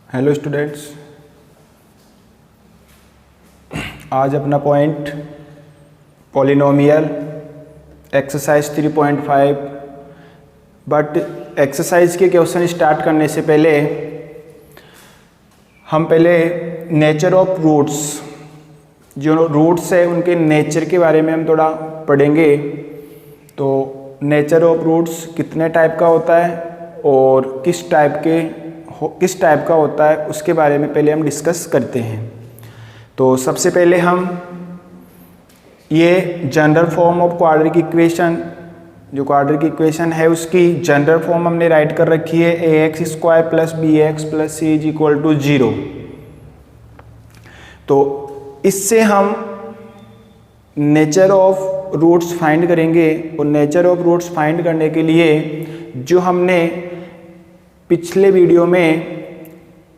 Hello students, आज अपना point polynomial exercise 3.5। But exercise के क्वेश्चन स्टार्ट करने से पहले हम नेचर ऑफ रूट्स, जो रूट्स है उनके नेचर के बारे में हम थोड़ा पढ़ेंगे। तो नेचर ऑफ रूट्स कितने टाइप का होता है और किस टाइप का होता है उसके बारे में पहले हम डिस्कस करते हैं। तो सबसे पहले हम ये general form of quadratic equation, जो क्वाड्रेटिक इक्वेशन है उसकी जनरल फॉर्म हमने राइट कर रखी है ax² + bx + c = 0। तो इससे हम नेचर ऑफ रूट्स फाइंड करेंगे और नेचर ऑफ रूट्स फाइंड करने के लिए जो हमने पिछले वीडियो में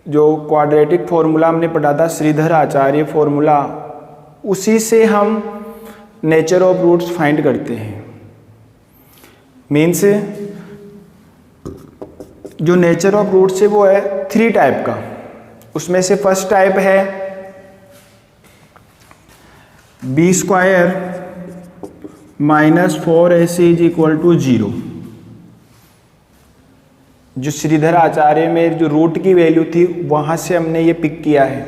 जो क्वाड्रेटिक फॉर्मूला हमने पढ़ा था, श्रीधर आचार्य फॉर्मूला, उसी से हम नेचर ऑफ रूट्स फाइंड करते हैं। मीन्स जो नेचर ऑफ रूट्स है वो है 3 टाइप का। उसमें से फर्स्ट टाइप है b² - 4ac = 0। जो श्रीधर आचार्य में जो रूट की वैल्यू थी वहाँ से हमने ये पिक किया है,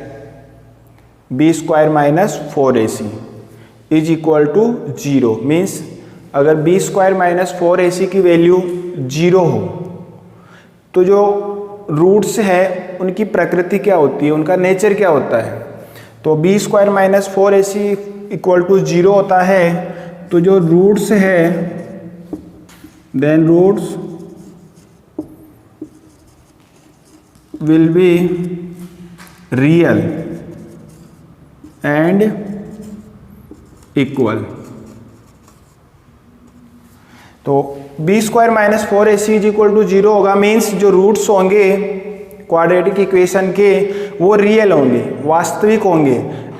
b² - 4ac = 0। मीन्स अगर b² - 4ac की वैल्यू 0 हो तो जो रूट्स है उनकी प्रकृति क्या होती है, उनका नेचर क्या होता है। तो b² - 4ac = 0 होता है तो जो रूट्स है then roots will be real and equal। तो b² - 4ac = 0 होगा। मीन्स जो रूट्स होंगे क्वाड्रेटिक इक्वेशन के वो रियल होंगे, वास्तविक होंगे,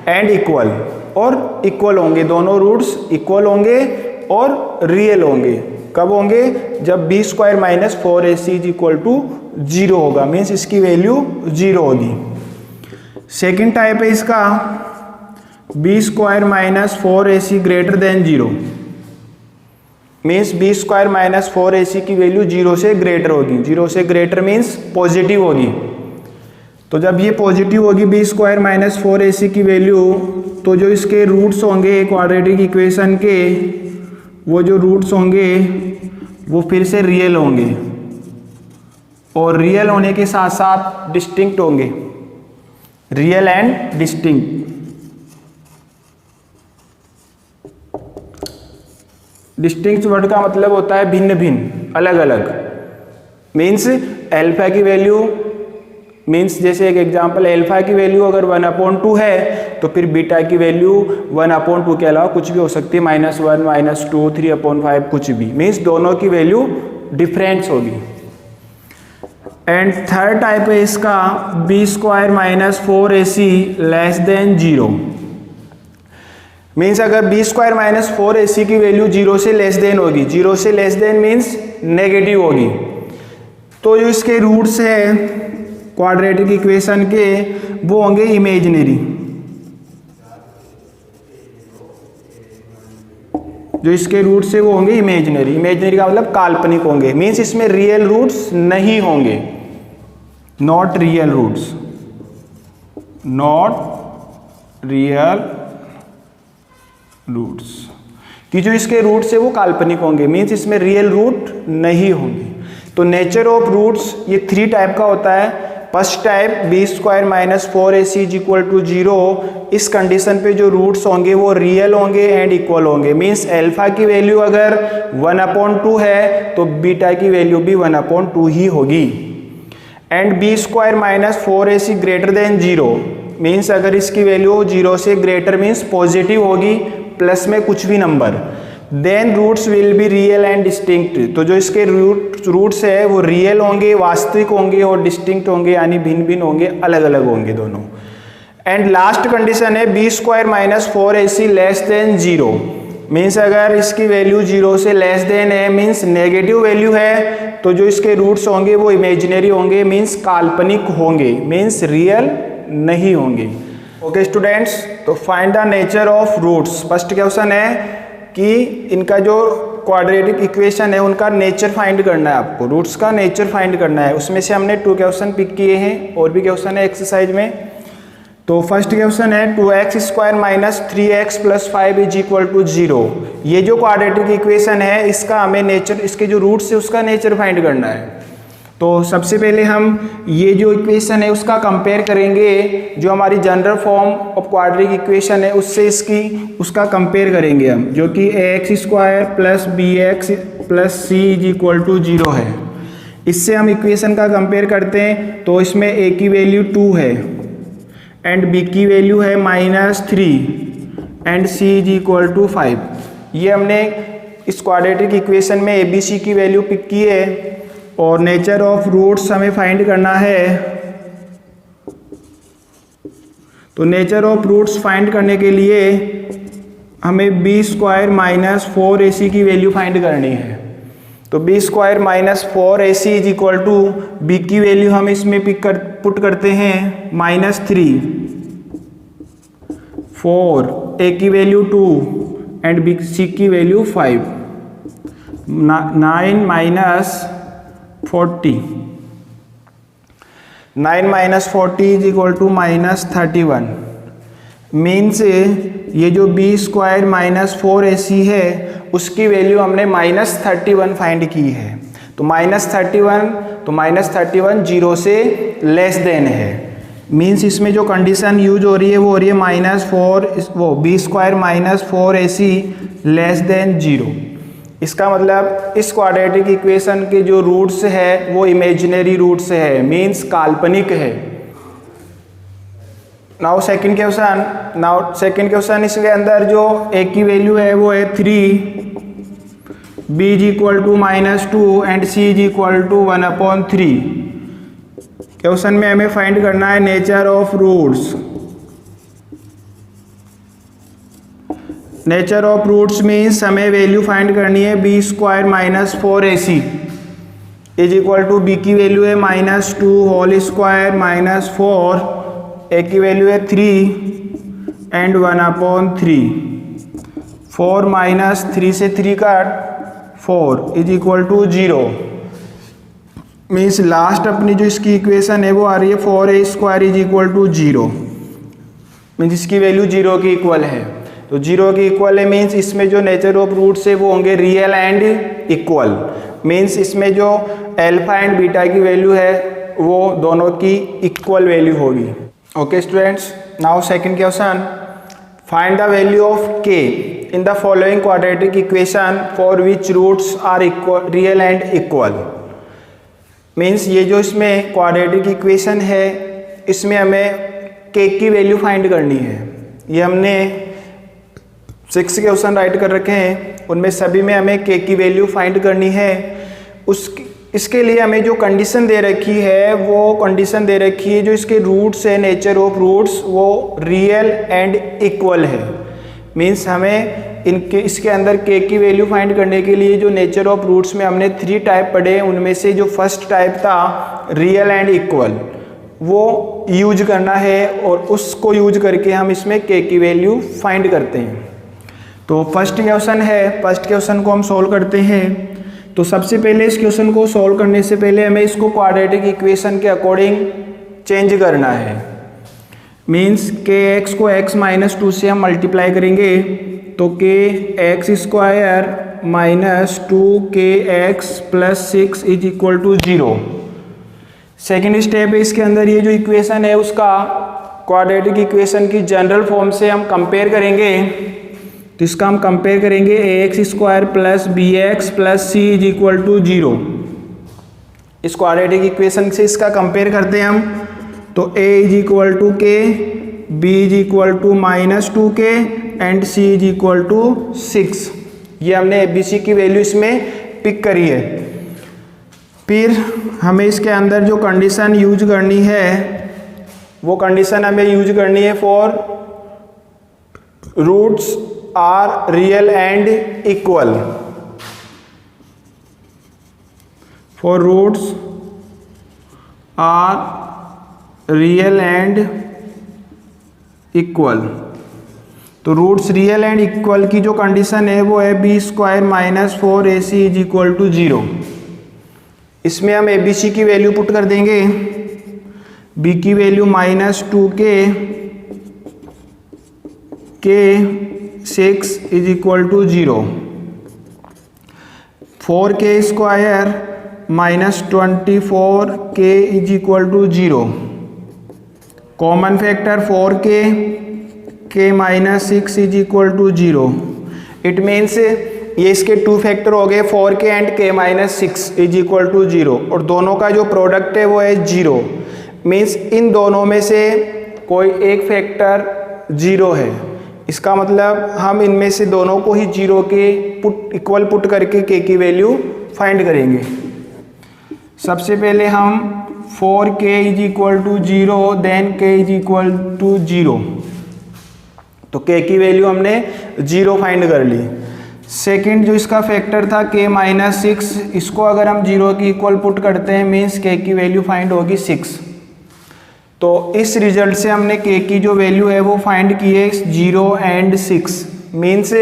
एंड इक्वल, और इक्वल होंगे। दोनों रूट्स इक्वल होंगे और रियल होंगे। कब होंगे? जब b² - 4ac = 0 होगा। मीन्स इसकी वैल्यू 0 होगी। सेकंड टाइप है इसका b² - 4ac > 0। Means b² - 4ac की वैल्यू 0 से ग्रेटर होगी। 0 से ग्रेटर मीन्स पॉजिटिव होगी। तो जब ये पॉजिटिव होगी b² - 4ac की वैल्यू, तो जो इसके रूट्स होंगे क्वाड्रेटिक इक्वेशन के, वो जो रूट्स होंगे वो फिर से रियल होंगे और रियल होने के साथ साथ डिस्टिंक्ट होंगे, real and distinct. Distinct word का मतलब होता है भिन्न भिन्न, अलग अलग। मीन्स अल्फा की वैल्यू, मीन्स जैसे एक एग्जांपल, अल्फा की वैल्यू अगर 1/2 है तो फिर बीटा की वैल्यू 1/2 के अलावा कुछ भी हो सकती है, -1, -2, 3/5, कुछ भी। मीन्स दोनों की वैल्यू डिफरेंस होगी। एंड थर्ड टाइप है इसका b² - 4ac < 0। मीन्स अगर b² - 4ac की वैल्यू 0 से लेस देन होगी, 0 से लेस देन मीन्स नेगेटिव होगी, तो जो इसके रूट्स है क्वाड्रेटिक इक्वेशन के वो होंगे इमेजिनरी। जो इसके रूट्स है वो होंगे इमेजिनरी। इमेजिनरी का मतलब काल्पनिक होंगे। मीन्स इसमें रियल रूट्स नहीं होंगे, not real roots, not real roots, कि जो इसके रूट्स है वो काल्पनिक होंगे। मीन्स इसमें रियल रूट नहीं होंगे। तो नेचर ऑफ रूट्स ये 3 टाइप का होता है। First type b² - 4ac = 0। इस कंडीशन पे जो रूट्स होंगे वो रियल होंगे एंड इक्वल होंगे। मीन्स अल्फा की वैल्यू अगर 1/2 है तो बीटा की वैल्यू भी 1/2 ही होगी। And b² - 4ac > 0। मीन्स अगर इसकी वैल्यू 0 से ग्रेटर मीन्स पॉजिटिव होगी, प्लस में कुछ भी number, then roots will be real and distinct. तो जो इसके रूट्स है वो रियल होंगे, वास्तविक होंगे, और डिस्टिंक्ट होंगे, यानी भिन्न भिन्न होंगे, अलग अलग होंगे दोनों। एंड लास्ट कंडीशन है b² - 4ac < 0। मीन्स अगर इसकी वैल्यू 0 से लेस देन है, मीन्स नेगेटिव वैल्यू है, तो जो इसके रूट्स होंगे वो इमेजिनरी होंगे, मीन्स काल्पनिक होंगे, मीन्स रियल नहीं होंगे। ओके स्टूडेंट्स, तो find the nature of roots. First question है कि इनका जो क्वाड्रेटिक इक्वेशन है उनका नेचर फाइंड करना है आपको, रूट्स का नेचर फाइंड करना है। उसमें से हमने 2 क्वेश्चन पिक किए हैं, और भी क्वेश्चन है एक्सरसाइज में। तो फर्स्ट क्वेश्चन है 2x² minus 3x plus 5 is equal to 0। ये जो क्वाड्रेटिक इक्वेशन है इसका हमें नेचर, इसके जो रूट्स है उसका नेचर फाइंड करना है। तो सबसे पहले हम ये जो इक्वेशन है उसका कंपेयर करेंगे, जो हमारी general form of quadratic equation है उससे उसका कंपेयर करेंगे हम, जो कि ax² plus bx plus c is equal to 0 है। इससे हम इक्वेशन का कंपेयर करते हैं, तो इसमें a की वैल्यू 2 है एंड b की वैल्यू है -3 and c is equal to 5। ये हमने इस क्वाड्रेटिक इक्वेशन में a b c की वैल्यू पिक की है, और नेचर ऑफ रूट्स हमें फाइंड करना है। तो नेचर ऑफ रूट्स फाइंड करने के लिए हमें b² माइनस 4ac की वैल्यू फाइंड करनी है। तो b² minus 4ac is equal to b की वैल्यू हम इसमें पुट करते हैं -3, 4, a की वैल्यू 2 एंड c की value 5, 9 minus 40, 9 minus 40 is equal to -31। Means ये जो b² माइनस 4ac है उसकी वैल्यू हमने -31 फाइंड की है। तो -31 0 से लेस देन है। मीन्स इसमें जो कंडीशन यूज हो रही है वो हो रही है b² minus 4ac less than 0। इसका मतलब इस क्वाड्रेटिक इक्वेशन के जो रूट्स है वो इमेजिनरी रूट्स है, मीन्स काल्पनिक है। नाउ सेकंड क्वेश्चन, इसके अंदर जो a की वैल्यू है वो है 3, b is equal to -2 and c is equal to 1/3। Question में हमें फाइंड करना है nature of roots. Nature of roots means हमें वैल्यू फाइंड करनी है b² minus 4ac is equal to b की वैल्यू है -2 होल स्क्वायर माइनस 4, a की वैल्यू है 3 एंड 1/3। 4 माइनस 3 से 3 काट 4 is equal to 0। Means last अपनी जो इसकी इक्वेशन है वो आ रही है 4a² is equal to 0। Means इसकी वैल्यू 0 की इक्वल है। तो 0 की इक्वल है, मीन्स इसमें जो नेचर ऑफ रूट्स है वो होंगे रियल एंड इक्वल। मीन्स इसमें जो अल्फा एंड बीटा की वैल्यू है वो दोनों की इक्वल वैल्यू होगी। Okay students, now second question, find the value of k in the following quadratic equation for which roots are real and equal. Means ये जो इसमें क्वाड्रेटिक इक्वेशन है इसमें हमें k की वैल्यू फाइंड करनी है। ये हमने 6 क्वेश्चन राइट कर रखे हैं, उनमें सभी में हमें k की वैल्यू फाइंड करनी है। इसके लिए हमें जो कंडीशन दे रखी है वो कंडीशन दे रखी है जो इसके रूट्स है, नेचर ऑफ रूट्स वो रियल एंड इक्वल है। मीन्स हमें इसके अंदर k की वैल्यू फाइंड करने के लिए जो नेचर ऑफ रूट्स में हमने 3 टाइप पढ़े, उनमें से जो फर्स्ट टाइप था रियल एंड इक्वल वो यूज करना है, और उसको यूज करके हम इसमें k की वैल्यू फाइंड करते हैं। तो फर्स्ट क्वेश्चन को हम सॉल्व करते हैं। तो सबसे पहले इस क्वेश्चन को सॉल्व करने से पहले हमें इसको क्वाड्रेटिक इक्वेशन के अकॉर्डिंग चेंज करना है। मीन्स kx को x माइनस 2 से हम मल्टीप्लाई करेंगे, तो kx² minus 2kx plus 6 is equal to 0। Second step है, इसके अंदर ये जो इक्वेशन है उसका क्वाड्रेटिक इक्वेशन की जनरल फॉर्म से हम कंपेयर करेंगे। तो इसका हम कंपेयर करेंगे ax² plus bx plus c is equal to 0। इस क्वाड्रेटिक इक्वेशन से इसका कंपेयर करते हैं हम, तो a is equal to k, b is equal to -2k and c is equal to 6। ये हमने abc की वैल्यू इसमें पिक करी है। फिर हमें इसके अंदर जो कंडीशन यूज करनी है वो कंडीशन हमें यूज करनी है for roots are real and equal, for roots are real and equal. तो रूट्स रियल एंड इक्वल की जो कंडीशन है वो है b square minus 4ac is equal to 0। इसमें हम ABC की वैल्यू पुट कर देंगे, B की value -2k k 6 is equal to 0, 4k square -24k is equal to 0, common factor 4k k -6 is equal to 0। It means ये इसके two factor हो गए 4k and k -6 is equal to 0, और दोनों का जो प्रोडक्ट है वो है 0। मीन्स इन दोनों में से कोई एक फैक्टर 0 है। इसका मतलब हम इनमें से दोनों को ही 0 के इक्वल पुट करके k की वैल्यू फाइंड करेंगे। सबसे पहले हम 4k is equal to 0 then k is equal to 0, तो k की वैल्यू हमने 0 फाइंड कर ली। सेकंड जो इसका फैक्टर था k -6, इसको अगर हम 0 की इक्वल पुट करते हैं मीन्स k की वैल्यू फाइंड होगी 6। तो इस रिजल्ट से हमने k की जो वैल्यू है वो फाइंड की है 0 एंड 6। मीन्स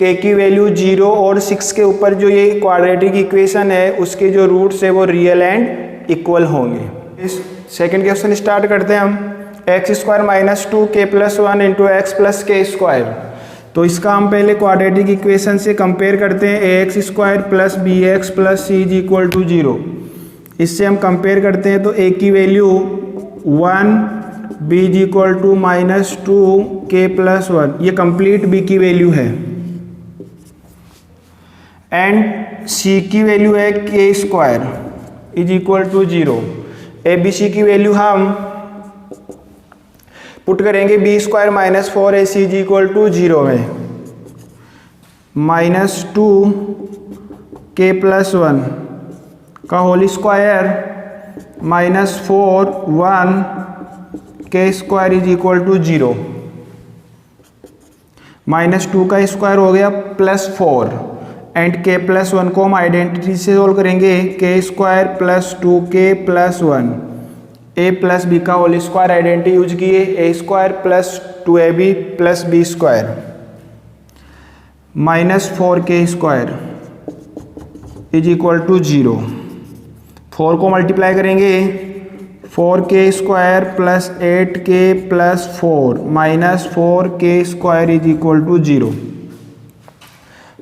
k की वैल्यू 0 और 6 के ऊपर जो ये क्वाड्रेटिक इक्वेशन है उसके जो रूट्स है वो रियल एंड इक्वल होंगे। इस सेकंड क्वेश्चन स्टार्ट करते हैं हम। X square -2k + 1 into x plus के स्क्वायर। तो इसका हम पहले क्वाड्रेटिक इक्वेशन से कंपेयर करते हैं, ax square plus bx plus c is equal to 0। इससे हम कंपेयर करते हैं तो a की value 1, b is equal to -2k + 1, ये कंप्लीट b की वैल्यू है, एंड c की वैल्यू है k square is equal to 0। abc की वैल्यू हम पुट करेंगे b square -4ac is equal to 0 में, -2k + 1 का whole square -4 1k square is equal to 0, -2 का स्क्वायर हो गया +4 एंड k + 1 को हम आइडेंटिटी से सोल्व करेंगे, k square + 2k + 1, a + b का होल स्क्वायर आइडेंटिटी यूज किए, a square + 2ab + b square -4k square is equal to 0। 4 को मल्टीप्लाई करेंगे, 4k square + 8k + 4 -4k square is equal to 0।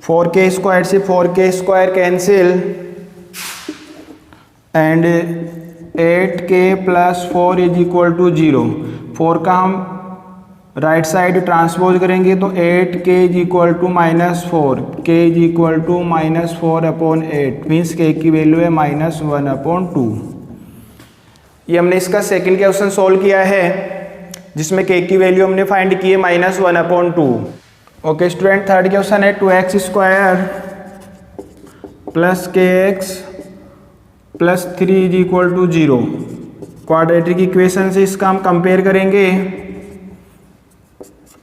4k square से 4k square cancel and 8k + 4 is equal to 0। 4 का हम right side transpose करेंगे तो 8k is equal to -4, k is equal to -4/8, means k की value है -1/2। ये हमने इसका सेकंड क्वेश्चन सोल्व किया है जिसमें k की वैल्यू हमने फाइंड की है -1/2। ओके स्टूडेंट, थर्ड क्वेश्चन है 2x square + kx + 3 is equal to 0। Quadratic equation से इसका हम कंपेयर करेंगे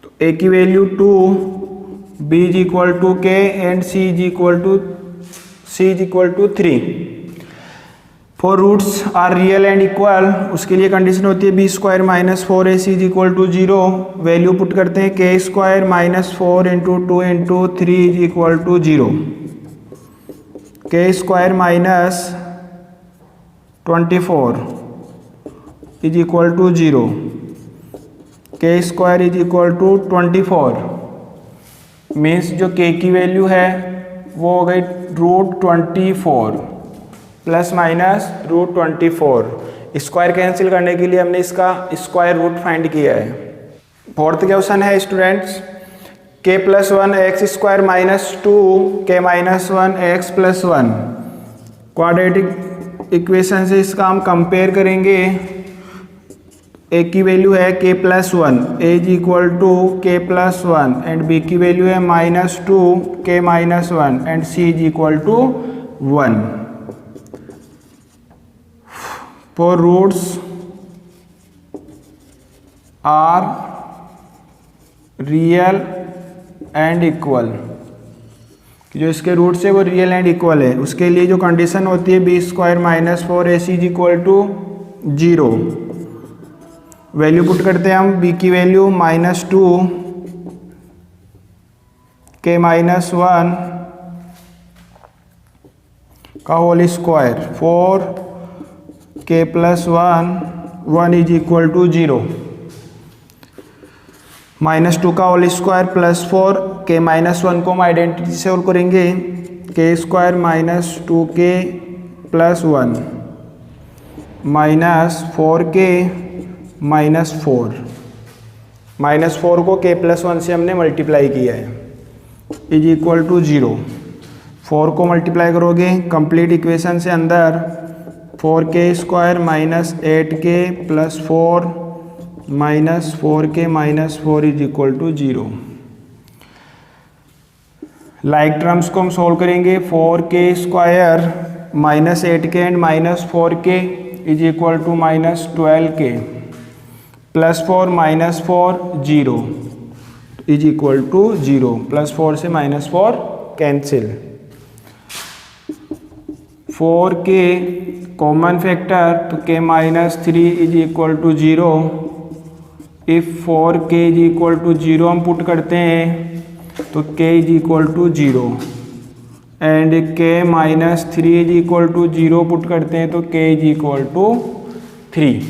तो a की value 2, b is equal to k and c is equal to 3। For roots are real and equal, उसके लिए condition होती है b square -4ac is equal to 0। Value put करते हैं k square -4 into 2 into 3 is equal to 0, k square -24 is equal to 0, k square is equal to 24। Means जो k की value है वो हो गई √24 ± √24। स्क्वायर कैंसिल करने के लिए हमने इसका स्क्वायर रूट फाइंड किया है। फोर्थ क्वेश्चन है students, k + 1 x square -2 k - 1 x + 1। Quadratic equation से इसका हम कंपेयर करेंगे, a की वैल्यू है k + 1, a is equal to k + 1 and b की वैल्यू है -2 k - 1 and c is equal to 1। For roots are real and equal, जो इसके रूट्स है वो रियल एंड इक्वल है, उसके लिए जो कंडीशन होती है b square minus 4ac is equal to 0। Value put करते हैं हम, b की वैल्यू -2 k माइनस 1 का whole square 4k plus 1 is equal to 0। -2 का whole square plus 4k minus 1 को हम आइडेंटिटी से सोल्व करेंगे, k square minus 2k plus 1 minus 4k minus 4, -4 को k प्लस 1 से हमने मल्टीप्लाई किया है, इज इक्वल टू 0। 4 को मल्टीप्लाई करोगे कंप्लीट इक्वेशन से अंदर 4k square minus 8k plus 4 minus 4k minus 4 is equal to 0। Like terms को हम सोल्व करेंगे, 4k square minus 8k and minus 4k is equal to minus 12k plus 4 minus 4 0 is equal to 0। Plus 4 से minus 4 cancel, 4k common factor तो k minus 3 is equal to 0। If 4k is equal to 0 हम put करते हैं तो k is equal to 0 and k minus 3 is equal to 0 put करते हैं तो k is equal to 3।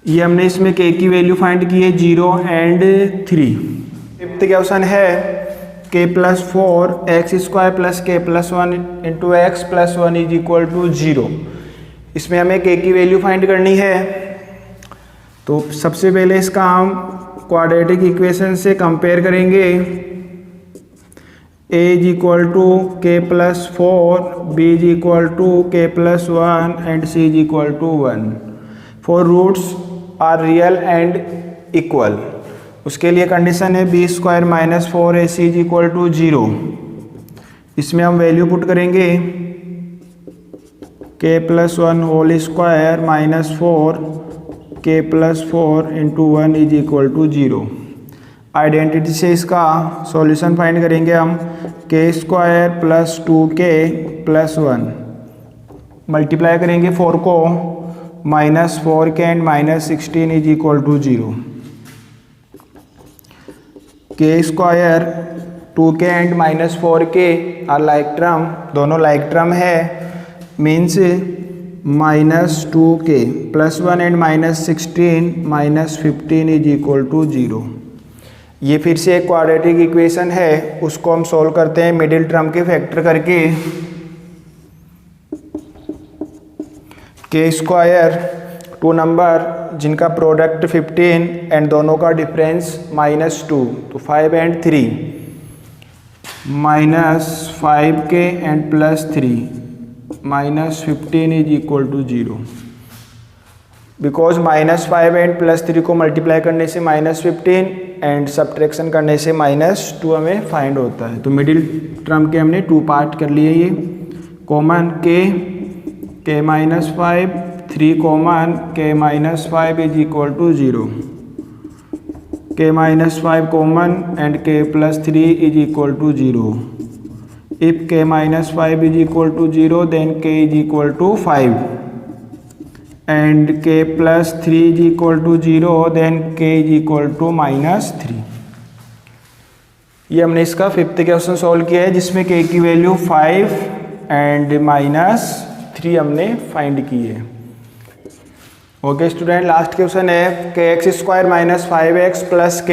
ये हमने इसमें k की वैल्यू फाइंड की है 0 एंड 3। फिफ्थ क्वेश्चन है k plus 4 x square plus k plus 1 into x plus 1 is equal to 0। इसमें हमें k की वैल्यू फाइंड करनी है, तो सबसे पहले इसका हम क्वाड्रेटिक इक्वेशन से कंपेयर करेंगे। a is equal to k plus 4, b is equal to k plus 1 and c is equal to 1 for roots are real and equal. उसके लिए कंडीशन है b square minus 4ac is equal to 0। इसमें हम value put करेंगे k plus 1 whole square minus 4k plus 4 into 1 is equal to 0। Identity से इसका solution find करेंगे हम, k स्क्वायर प्लस 2k प्लस 1 मल्टीप्लाई करेंगे 4 को minus 4k and minus 16 is equal to 0। k square 2k and minus 4k are like term, दोनों like term है, means minus 2k plus 1 and minus 16 minus 15 is equal to 0। ये फिर से एक quadratic equation है, उसको हम सोल्व करते हैं मिडिल टर्म के फैक्टर करके। k स्क्वायर 2 नंबर जिनका प्रोडक्ट 15 एंड दोनों का डिफरेंस -2, तो 5 and 3 minus 5k and plus 3 minus 15 is equal to 0। Because -5 and +3 को मल्टीप्लाई करने से -15 एंड सब्ट्रैक्शन करने से -2 हमें फाइंड होता है। तो मिडिल टर्म के हमने 2 पार्ट कर लिए। ये common k -5, 3 common k -5 is equal to 0, k -5 common and k plus 3 is equal to 0। If k -5 is equal to 0 then k is equal to 5 and k plus 3 is equal to 0 then k is equal to -3। ये हमने इसका 5th question solve किया है, जिसमें k की value 5 and -3 हमने find की है। ओके स्टूडेंट, लास्ट क्वेश्चन है kx स्क्वायर minus 5x plus k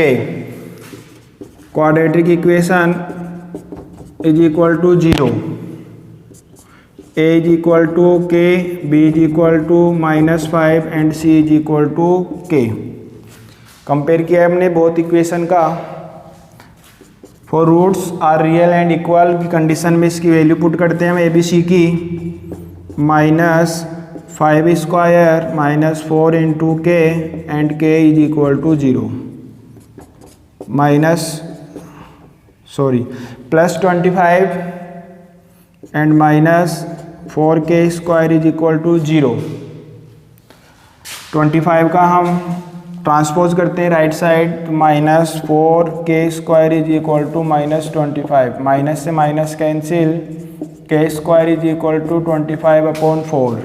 quadratic equation is equal to 0। a is equal to k, b is equal to -5 and c is equal to k। Compare किया है हमने both equation का। For roots are real and equal की condition में इसकी value put करते हैं हम ABC की, -5 square -4 into k and k is equal to 0 plus 25 and -4k square is equal to 0। 25 का हम ट्रांसपोज करते हैं राइट साइड, तो -4k² is equal to -25, minus से minus cancel, k² is equal to 25/4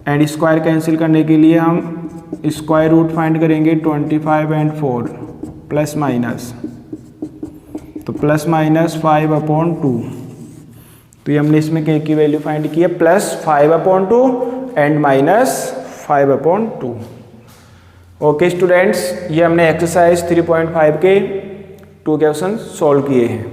and square cancel करने के लिए हम स्क्वायर रूट फाइंड करेंगे 25 and 4 प्लस माइनस, तो +-5/2। तो ये हमने इसमें k की वैल्यू फाइंड की है +5/2 एंड -5/2। ओके स्टूडेंट्स, ये हमने एक्सरसाइज 3.5 के 2 क्वेश्चन सॉल्व किए हैं।